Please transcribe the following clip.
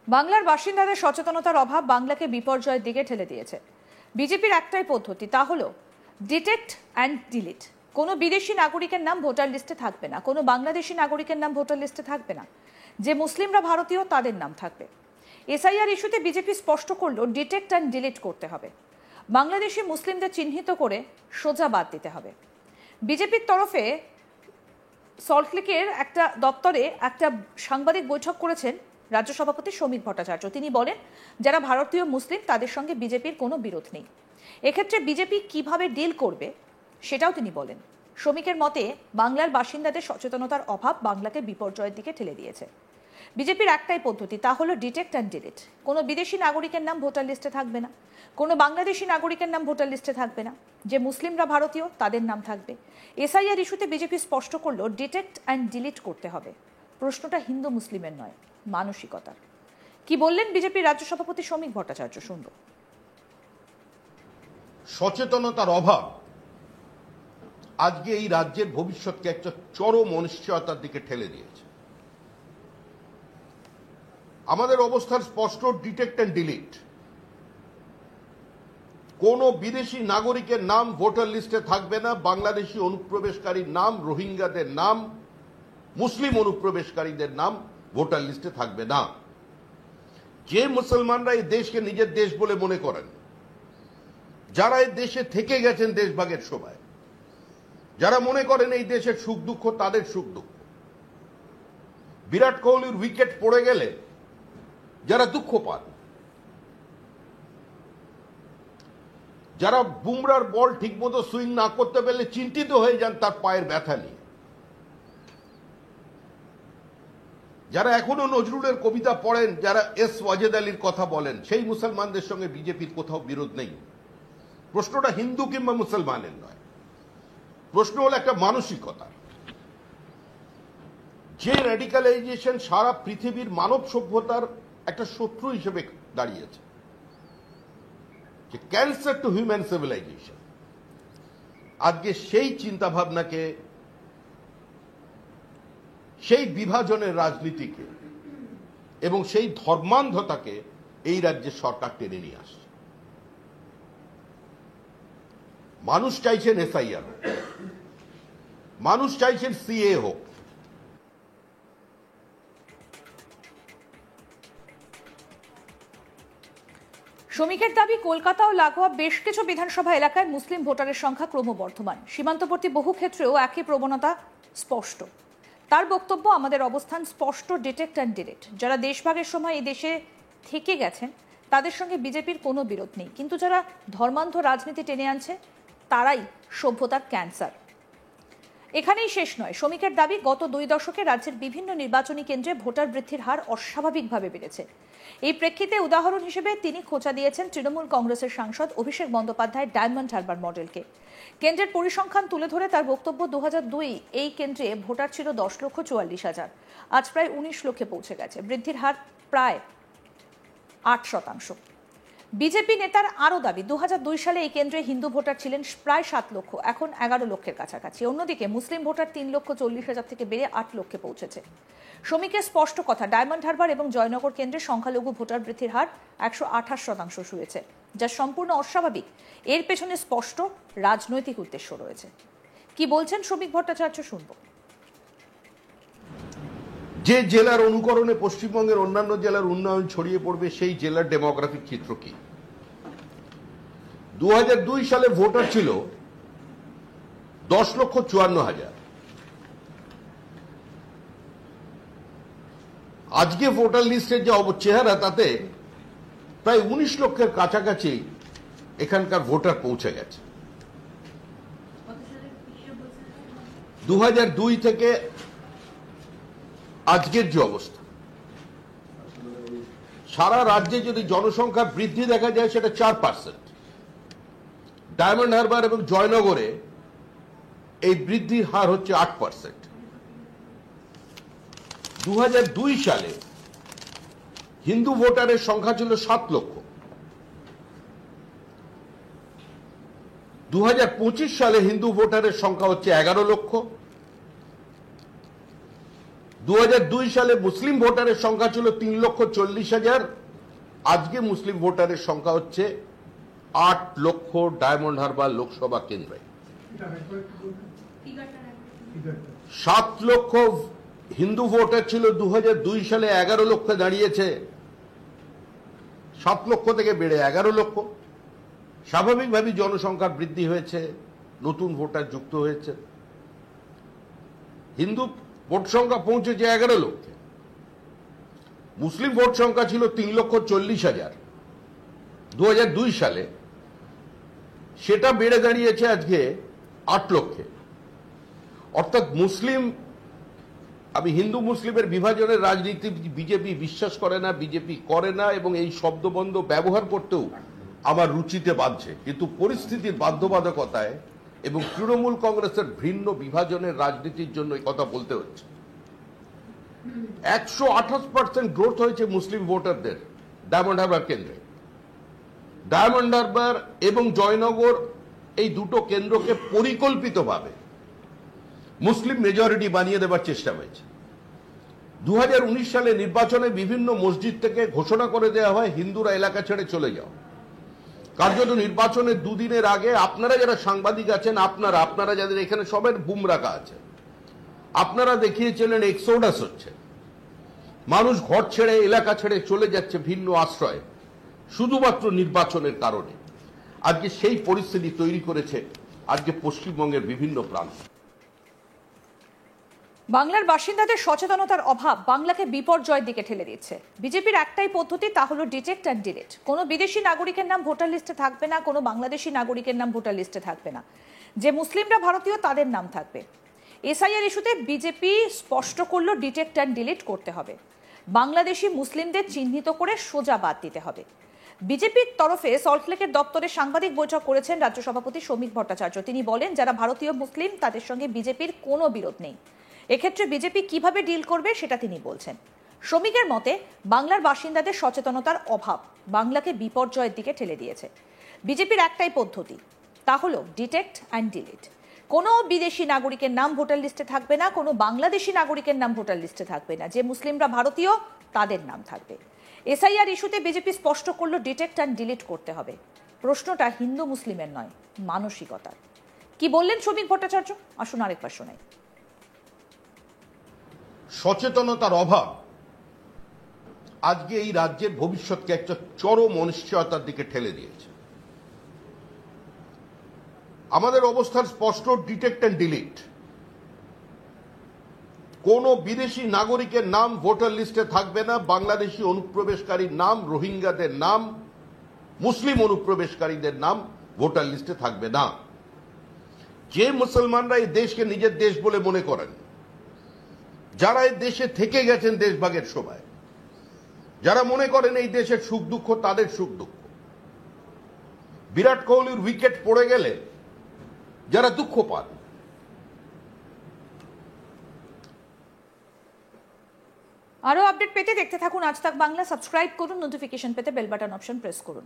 বাংলার বাসিন্দাদের সচেতনতার অভাব বাংলাকে বিপর্যয়ের দিকে ঠেলে দিয়েছে। বিজেপির একটাই পদ্ধতি, তা হলো ডিটেক্ট অ্যান্ড ডিলিট। কোনো বিদেশি নাগরিকের নাম ভোটার লিস্টে থাকবে না, কোনো বাংলাদেশি নাগরিকের নাম ভোটার লিস্টে থাকবে না, যে মুসলিমরা ভারতীয় তাদের নাম থাকবে। এসআইআর ইস্যুতে বিজেপি স্পষ্ট করলো ডিটেক্ট অ্যান্ড ডিলিট করতে হবে, বাংলাদেশি মুসলিমদের চিহ্নিত করে সোজা বাদ দিতে হবে। বিজেপির তরফে সল্টলেকের একটা দপ্তরে একটা সাংবাদিক বৈঠক করেছেন রাজ্য সভাপতি শ্রমিক ভট্টাচার্য। তিনি বলেন, যারা ভারতীয় মুসলিম তাদের সঙ্গে বিজেপির কোনো বিরোধ নেই। এক্ষেত্রে বিজেপি কিভাবে ডিল করবে সেটাও তিনি বলেন। শ্রমিকের মতে বাংলার বাসিন্দাদের সচেতনতার অভাব বাংলাকে বিপর্যয়ের দিকে ঠেলে দিয়েছে। বিজেপির একটাই পদ্ধতি, তা হলো ডিটেক্ট অ্যান্ড ডিলিট। কোনো বিদেশি নাগরিকের নাম ভোটার লিস্টে থাকবে না, কোনো বাংলাদেশি নাগরিকের নাম ভোটার লিস্টে থাকবে না, যে মুসলিমরা ভারতীয় তাদের নাম থাকবে। এসআইআর ইস্যুতে বিজেপি স্পষ্ট করলো ডিটেক্ট অ্যান্ড ডিলিট করতে হবে। প্রশ্নটা হিন্দু মুসলিমের নয়, মানসিকতার। কি বললেন বিজেপির রাজ্য সভাপতি শ্রমিক ভট্টাচার্য, শুনব। সচেতনতার অভাব আজকে এই রাজ্যের ভবিষ্যৎকে একটা চরম অনিশ্চয়তার দিকে ঠেলে দিয়েছে। আমাদের অবস্থান স্পষ্ট, ডিটেক্ট অ্যান্ড ডিলিট। কোন বিদেশি নাগরিকের নাম ভোটার লিস্টে থাকবে না, বাংলাদেশি অনুপ্রবেশকারীর নাম, রোহিঙ্গাদের নাম, মুসলিম অনুপ্রবেশকারীদের নাম ভোটার লিস্টে থাকবে না। যে মুসলমানরা এই দেশকে নিজের দেশ বলে মনে করেন, যারা এই দেশে থেকে গেছেন দেশভাগের সময়, যারা মনে করেন এই দেশের সুখ দুঃখ তাদের সুখ দুঃখ, বিরাট কোহলির উইকেট পড়ে গেলে যারা দুঃখ পান, যারা বুমরার বল ঠিকমতো সুইং না করতে পারলে চিন্তিত হয়ে যান তার পায়ের ব্যথা নিয়ে, যারা এখনো নজরুলের কবিতা পড়েন, যারা এস ওয়াজেদ আলীর কথা বলেন, সেই মুসলমানদের সঙ্গে বিজেপির কোথাও বিরোধ নেই। প্রশ্নটা হিন্দু কিংবা মুসলমানের নয়, প্রশ্ন হল একটা মানসিকতা। যে র্যাডিকালাইজেশন সারা পৃথিবীর মানব সভ্যতার একটা শত্রু হিসেবে দাঁড়িয়েছে, যে ক্যান্সার টু হিউম্যান সিভিলাইজেশন, আজকে সেই চিন্তা ভাবনাকে, সেই বিভাজনের রাজনীতিকে এবং সেই ধর্মান্ধতাকে এই রাজ্যের সরকার টেনে নিয়ে আসছে। মানুষ চাইছেন এসআইআর হোক, মানুষ চাইছেন সিএ হোক। শ্রমিকের দাবি, কলকাতা ও লাগোয়া বেশ কিছু বিধানসভা এলাকায় মুসলিম ভোটারের সংখ্যা ক্রমবর্ধমান। সীমান্তবর্তী বহু ক্ষেত্রেও একই প্রবণতা স্পষ্ট। তার বক্তব্য, আমাদের অবস্থান স্পষ্ট, ডিটেক্ট অ্যান্ড ডিলিট। যারা দেশভাগের সময় এই দেশে থেকে গেছেন তাদের সঙ্গে বিজেপির কোনো বিরোধ নেই, কিন্তু যারা ধর্মান্ধ রাজনীতি টেনে আনছে তারাই সভ্যতার ক্যান্সার। এখানেই শেষ নয়। শ্রমিকের দাবি, গত 2 দশকে রাজ্যের বিভিন্ন নির্বাচনী কেন্দ্রে ভোটার বৃদ্ধির হার অস্বাভাবিকভাবে বেড়েছে। এই প্রেক্ষিতে উদাহরণ হিসেবে তিনি খোঁচা দিয়েছেন তৃণমূল কংগ্রেসের সাংসদ অভিষেক বন্দ্যোপাধ্যায় ডায়মন্ড হারবার মডেলকে। কেন্দ্রের পরিসংখ্যান তুলে ধরে তার বক্তব্য, 2002 এই কেন্দ্রে ভোটার ছিল 10,44,000, আজ প্রায় 19 লক্ষে পৌঁছে গেছে। বৃদ্ধির হার প্রায় 8%। বিজেপি নেতার আরও দাবি, 2002 সালে এই কেন্দ্রে হিন্দু ভোটার ছিলেন প্রায় 7 লক্ষ, এখন 11 লক্ষের কাছাকাছি। অন্যদিকে মুসলিম ভোটার 3,40,000 থেকে বেড়ে 8 লক্ষে পৌঁছেছে। শ্রমিকের স্পষ্ট কথা, ডায়মন্ড হারবার এবং জয়নগর কেন্দ্রে সংখ্যালঘু ভোটার বৃদ্ধির হার 128% শুয়েছে, যা সম্পূর্ণ অস্বাভাবিক। এর পেছনে স্পষ্ট রাজনৈতিক উদ্দেশ্য রয়েছে। কি বলছেন শ্রমিক ভট্টাচার্য, শুনব। যে জেলার অনুকরণে পশ্চিমবঙ্গের অন্যান্য জেলার উন্নয়ন ছড়িয়ে পড়বে, সেই জেলার ডেমোগ্রাফিক চিত্র কি? 2002 সালে ভোটার ছিল 10,54,000। আজকে ভোটার লিস্টের যে চেহারা, তাতে প্রায় 19 লক্ষের কাছাকাছি এখানকার ভোটার পৌঁছে গেছে। 2002 থেকে আজকের যে অবস্থা, সারা রাজ্যে যদি জনসংখ্যা বৃদ্ধি দেখা যায় সেটা 4%। ডায়মন্ড হারবার এবং জয়নগরে এই বৃদ্ধির হার হচ্ছে 8%। 2002 সালে হিন্দু ভোটারের সংখ্যা ছিল 7 লক্ষ। 2025 সালে হিন্দু ভোটারের সংখ্যা হচ্ছে 11 লক্ষ। 2002 সালে মুসলিম ভোটারের সংখ্যা ছিল 3,40,000। আজকে মুসলিম ভোটারের সংখ্যা হচ্ছে 8 লক্ষ ডায়মন্ড হারবার লোকসভা কেন্দ্রে। 7 লক্ষ হিন্দু ভোটার ছিল 2002 সালে, 11 লক্ষে দাঁড়িয়েছে। 7 লক্ষ থেকে বেড়ে 11 লক্ষ। স্বাভাবিকভাবেই জনসংখ্যার বৃদ্ধি হয়েছে, নতুন ভোটার যুক্ত হয়েছে। হিন্দু ভোট সংখ্যা পৌঁছেছে 11 লক্ষে। মুসলিম ভোট সংখ্যা ছিল 3,40,000 2002 সালে, সেটা বেড়ে দাঁড়িয়েছে আজকে 8 লক্ষে। অর্থাৎ মুসলিম, আমি হিন্দু মুসলিমের বিভাজনের রাজনীতি বিজেপি বিশ্বাস করে না, বিজেপি করে না, এবং এই শব্দবন্ধ ব্যবহার করতেও আমার রুচিতে বাঁধছে। কিন্তু পরিস্থিতির বাধ্যবাধকতায় এবং তৃণমূল কংগ্রেসের ভিন্ন বিভাজনের রাজনীতির জন্য এই কথা বলতে হচ্ছে। 128% গ্রোথ হয়েছে মুসলিম ভোটারদের ডায়মন্ড হারবার কেন্দ্রে। ডায়মন্ড হারবার এবং জয়নগর, এই দুটো কেন্দ্রকে পরিকল্পিতভাবে মুসলিম মেজরিটি বানিয়ে দেওয়ার চেষ্টা হয়েছে। 2019 সালে নির্বাচনে বিভিন্ন মসজিদ থেকে ঘোষণা করে দেওয়া হয় হিন্দুরা এলাকা ছেড়ে চলে যাও। কার্যত নির্বাচনের দুদিনের আগে আপনারা যারা সাংবাদিক আছেন, আপনারা যাদের এখানে সবের বুম রাখা আছে, আপনারা দেখিয়েছিলেন এক্সোডাস হচ্ছে, মানুষ ঘর ছেড়ে এলাকা ছেড়ে চলে যাচ্ছে ভিন্ন আশ্রয়ে, শুধুমাত্র নির্বাচনের কারণে। আজকে সেই পরিস্থিতি তৈরি করেছে আজকে পশ্চিমবঙ্গের বিভিন্ন প্রান্ত। বাংলার বাসিন্দাদের সচেতনতার অভাব বাংলাকে বিপর্যয়ের দিকে ঠেলে দিচ্ছে। বিজেপির একটাই পদ্ধতি, তা হলো ডিটেক্ট অ্যান্ড ডিলিট। কোনো বিদেশি নাগরিকের নাম ভোটার লিস্টে থাকবে না, কোনো বাংলাদেশি নাগরিকের নাম ভোটার লিস্টে থাকবে না। যে মুসলিমরা ভারতীয় তাদের নাম থাকবে। এসআইআর ইস্যুতে বিজেপি স্পষ্ট করলো ডিটেক্ট অ্যান্ড ডিলিট করতে হবে। বাংলাদেশি মুসলিমদের চিহ্নিত করে সোজা বাদ দিতে হবে। বিজেপির তরফে সল্টলেকের দপ্তরে সাংবাদিক বৈঠক করেছেন রাজ্য সভাপতি শ্রমিক ভট্টাচার্য। তিনি বলেন, যারা ভারতীয় মুসলিম তাদের সঙ্গে বিজেপির কোনো বিরোধ নেই। এক্ষেত্রে বিজেপি কিভাবে ডিল করবে সেটা তিনি বলছেন। শ্রমিকের মতে, বাংলার বাসিন্দাদের সচেতনতার অভাব বাংলাকে বিপর্যয়ের দিকে ঠেলে দিয়েছে। বিজেপির একটাই পদ্ধতি, তা হলো ডিটেক্ট অ্যান্ড ডিলিট। কোনো বিদেশি নাগরিকের নাম ভোটার লিস্টে থাকবে না, কোনো বাংলাদেশি নাগরিকের নাম ভোটার লিস্টে থাকবে না। যে মুসলিমরা ভারতীয় তাদের নাম থাকবে। এসআইআর ইস্যুতে বিজেপি স্পষ্ট করলো ডিটেক্ট অ্যান্ড ডিলিট করতে হবে। প্রশ্নটা হিন্দু মুসলিমের নয়, মানসিকতার। কি বললেন শ্রমিক ভট্টাচার্য, আসুন আরেকবার শোনাই। সচেতনতার অভাব আজকে এই রাজ্যের ভবিষ্যৎকে একটা চরম অনিশ্চয়তার দিকে ঠেলে দিয়েছে। আমাদের অবস্থান স্পষ্ট, ডিটেক্ট অ্যান্ড ডিলিট। কোন বিদেশি নাগরিকের নাম ভোটার লিস্টে থাকবে না, বাংলাদেশি অনুপ্রবেশকারীর নাম, রোহিঙ্গাদের নাম, মুসলিম অনুপ্রবেশকারীদের নাম ভোটার লিস্টে থাকবে না। যে মুসলমানরা এই দেশকে নিজের দেশ বলে মনে করেন, যারা এই দেশে থেকে গেছেন দেশভাগের সময়, যারা মনে করেন এই দেশের সুখ দুঃখ তাদের সুখ দুঃখ, বিরাট কোহলির উইকেট পড়ে গেলে যারা দুঃখ পান, আরো আপডেট পেতে দেখতে থাকুন আজ তাক বাংলা। সাবস্ক্রাইব করুন, নোটিফিকেশন পেতে বেল বাটন অপশন প্রেস করুন।